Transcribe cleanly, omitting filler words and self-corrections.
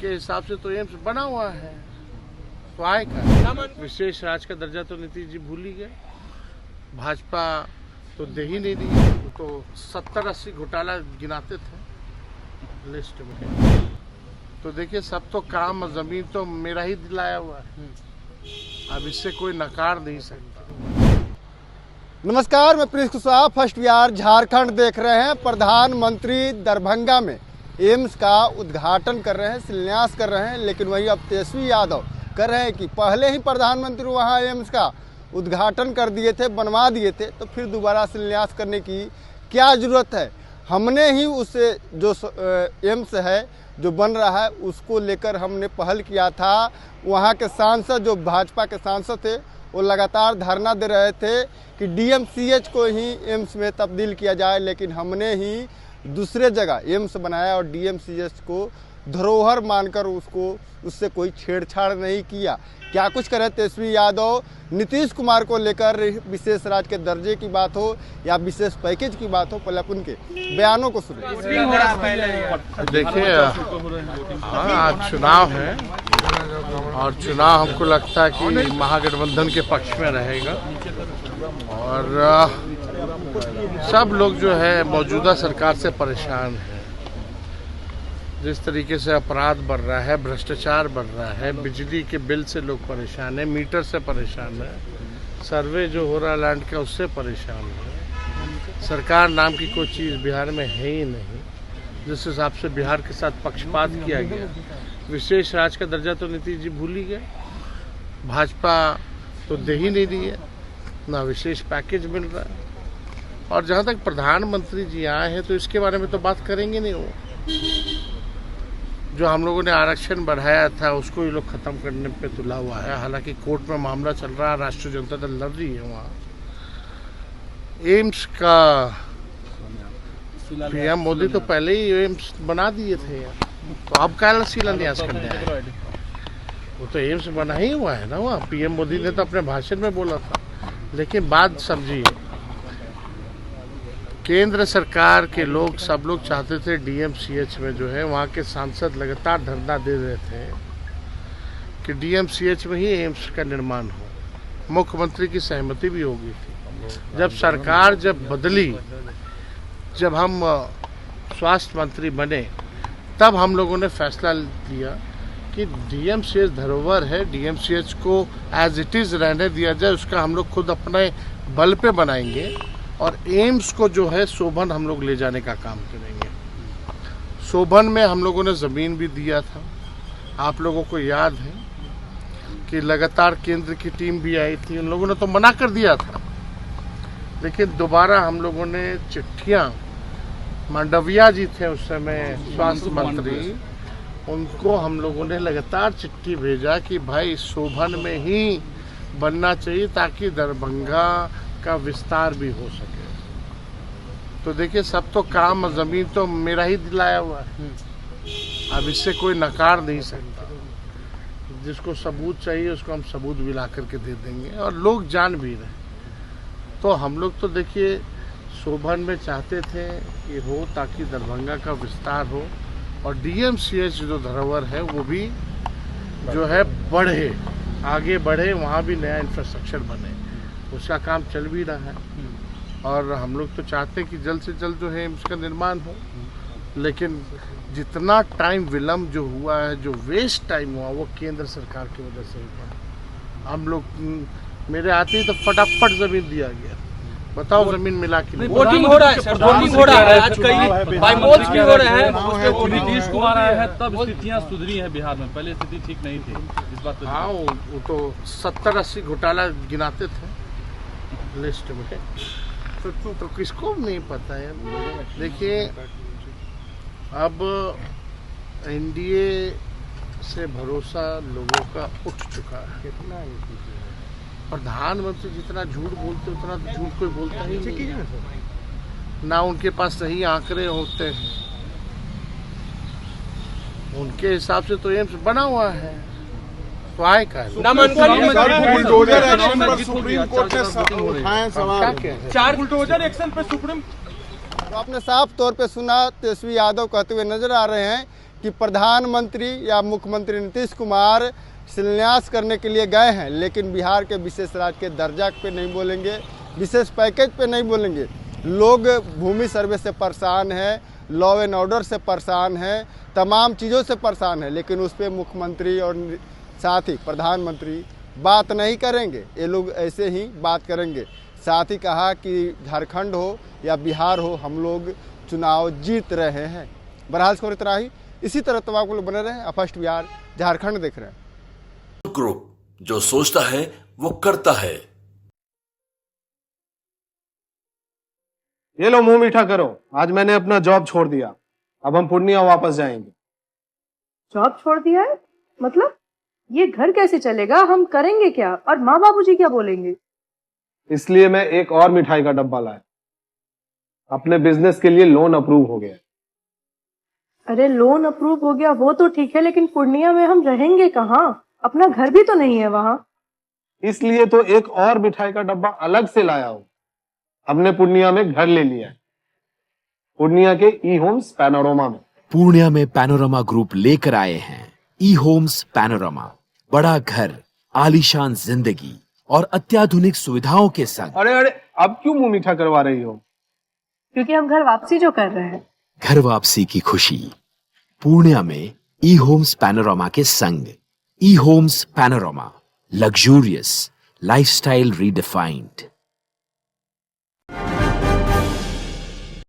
उनके हिसाब से तो एम्स बना हुआ है, तो आए का विशेष राज्य का दर्जा तो नीतीश जी भूल ही गए। भाजपा तो दे ही नहीं दी, तो 70-80 घोटाला गिनाते थे लिस्ट में। तो देखिए, सब तो काम जमीन तो मेरा ही दिलाया हुआ है, अब इससे कोई नकार नहीं सकता। नमस्कार, मैं प्रिंस कुशवाहा, फर्स्ट बिहार झारखंड देख रहे हैं। प्रधानमंत्री दरभंगा में एम्स का उद्घाटन कर रहे हैं, शिलान्यास कर रहे हैं, लेकिन वहीं अब तेजस्वी यादव कर रहे हैं कि पहले ही प्रधानमंत्री वहां एम्स का उद्घाटन कर दिए थे, बनवा दिए थे, तो फिर दोबारा शिलान्यास करने की क्या ज़रूरत है। हमने ही उसे जो एम्स है जो बन रहा है उसको लेकर हमने पहल किया था। वहाँ के सांसद, जो भाजपा के सांसद थे, वो लगातार धरना दे रहे थे कि डीएमसीएच को ही एम्स में तब्दील किया जाए, लेकिन हमने ही दूसरे जगह एम्स बनाया और डीएमसीएच को धरोहर मानकर उससे कोई छेड़छाड़ नहीं किया। क्या कुछ करे तेजस्वी यादव, नीतीश कुमार को लेकर विशेष राज्य के दर्जे की बात हो या विशेष पैकेज की बात हो, पहले आप उनके बयानों को सुनिए। देखिए, आज चुनाव है और चुनाव हमको लगता है कि महागठबंधन के पक्ष में रहेगा और सब लोग जो है मौजूदा सरकार से परेशान है। जिस तरीके से अपराध बढ़ रहा है, भ्रष्टाचार बढ़ रहा है, बिजली के बिल से लोग परेशान है, मीटर से परेशान है, सर्वे जो हो रहा है लैंड का उससे परेशान है। सरकार नाम की कोई चीज़ बिहार में है ही नहीं। जिस हिसाब से बिहार के साथ पक्षपात किया गया, विशेष राज्य का दर्जा तो नीतीश जी भूल ही गए। भाजपा तो दे ही नहीं दी है, ना विशेष पैकेज मिल रहा है। और जहाँ तक प्रधानमंत्री जी आए हैं तो इसके बारे में तो बात करेंगे नहीं। वो जो हम लोगों ने आरक्षण बढ़ाया था उसको ये लोग खत्म करने पे तुला हुआ है। हालांकि कोर्ट में मामला चल रहा है, राष्ट्रीय जनता दल लड़ रही है वहाँ। एम्स का पीएम मोदी तो पहले ही एम्स बना दिए थे, तो अब क्या शिलान्यास करने आए? वो तो एम्स बना ही हुआ है ना वहाँ। पीएम मोदी ने तो अपने भाषण में बोला था, लेकिन बात समझिए, केंद्र सरकार के लोग सब लोग चाहते थे डीएमसीएच में जो है, वहाँ के सांसद लगातार धरना दे रहे थे कि डीएमसीएच में ही एम्स का निर्माण हो। मुख्यमंत्री की सहमति भी हो गई थी। जब सरकार बदली, जब हम स्वास्थ्य मंत्री बने, तब हम लोगों ने फैसला लिया कि डीएमसीएच धरोहर है, डीएमसीएच को एज इट इज़ रहने दिया जाए, उसका हम लोग खुद अपने बल पे बनाएंगे और एम्स को जो है सोभन हम लोग ले जाने का काम करेंगे। सोभन में हम लोगों ने ज़मीन भी दिया था। आप लोगों को याद है कि लगातार केंद्र की टीम भी आई थी, उन लोगों ने तो मना कर दिया था, लेकिन दोबारा हम लोगों ने चिट्ठियाँ, मांडविया जी थे उस समय स्वास्थ्य मंत्री, उनको हम लोगों ने लगातार चिट्ठी भेजा कि भाई सोभन में ही बनना चाहिए ताकि दरभंगा का विस्तार भी हो सके। तो देखिए, सब तो काम जमीन तो मेरा ही दिलाया हुआ है, अब इससे कोई नकार नहीं सकता। जिसको सबूत चाहिए उसको हम सबूत भी ला करके दे देंगे और लोग जान भी रहे। तो हम लोग तो देखिए सोभन में चाहते थे कि हो ताकि दरभंगा का विस्तार हो और डीएमसीएच जो धरोहर है वो भी जो है बढ़े, आगे बढ़े, वहाँ भी नया इंफ्रास्ट्रक्चर बने। उसका काम चल भी रहा है और हम लोग तो चाहते हैं कि जल्द से जल्द जो है इसका निर्माण हो। लेकिन जितना टाइम विलम्ब जो हुआ है, जो वेस्ट टाइम हुआ, वो केंद्र सरकार की वजह से हुआ। हम लोग मेरे आते ही तो फटाफट जमीन दिया गया। बताओ जमीन मिला कि नहीं? वोटिंग हो रहा है सर, वोटिंग हो रहा है आज, कई बाइपोल्स भी हो रहे हैं। नीतीश कुमार आए हैं तब स्थितियां सुधरी हैं बिहार में, पहले स्थिति ठीक नहीं थी इस बात। हाँ, वो तो 70-80 घोटाला गिनाते थे लिस्ट में, तो किसको नहीं पता है। देखिए, अब एनडीए से भरोसा लोगों का उठ चुका है। प्रधानमंत्री जितना झूठ बोलते उतना झूठ कोई बोलता ही नहीं ना। उनके पास सही आंकड़े होते हैं। उनके हिसाब से तो एम्स बना हुआ है, तो आए का बुलडोजर एक्शन पर सुप्रीम कोर्ट ने उठाए सवाल। चार बुलडोजर एक्शन पर सुप्रीम, तो आपने साफ तौर पे सुना, तेजस्वी यादव कहते हुए नजर आ रहे हैं कि प्रधानमंत्री या मुख्यमंत्री नीतीश कुमार शिलान्यास करने के लिए गए हैं, लेकिन बिहार के विशेष राज्य के दर्जा पे नहीं बोलेंगे, विशेष पैकेज पे नहीं बोलेंगे। लोग भूमि सर्वे से परेशान हैं, लॉ एंड ऑर्डर से परेशान हैं, तमाम चीज़ों से परेशान है, लेकिन उस पर मुख्यमंत्री और साथ ही प्रधानमंत्री बात नहीं करेंगे। ये लोग ऐसे ही बात करेंगे। साथ ही कहा कि झारखंड हो या बिहार हो, हम लोग चुनाव जीत रहे हैं। बहरहाल खबर इतना ही। इसी तरह तमाम लोग बने रहे। फर्स्ट बिहार झारखंड देख रहे हैं। ग्रुप, जो सोचता है वो करता है। ये लो मुंह मीठा करो, आज मैंने अपना जॉब छोड़ दिया, अब हम पूर्णिया वापस जाएंगे। जॉब छोड़ दिया है? मतलब ये घर कैसे चलेगा? हम करेंगे क्या? और माँ बाबूजी क्या बोलेंगे? इसलिए मैं एक और मिठाई का डब्बा लाया। अपने बिजनेस के लिए लोन अप्रूव हो गया। अरे लोन अप्रूव हो गया वो तो ठीक है, लेकिन पूर्णिया में हम रहेंगे कहाँ? अपना घर भी तो नहीं है वहाँ। इसलिए तो एक और मिठाई का डब्बा अलग से लाया हूँ। हमने पूर्णिया में घर ले लिया है, पूर्णिया के ई होम्स पैनोरमा में। पूर्णिया में पैनोरमा ग्रुप लेकर आए हैं ई होम्स पैनोरमा। बड़ा घर, आलीशान जिंदगी और अत्याधुनिक सुविधाओं के संग। अरे अरे, अब क्यों मुंह मीठा करवा रही हो? क्योंकि हम घर वापसी जो कर रहे हैं। घर वापसी की खुशी पूर्णिया में ई होम्स पैनोरमा के संग। ई Homes Panorama, luxurious lifestyle redefined.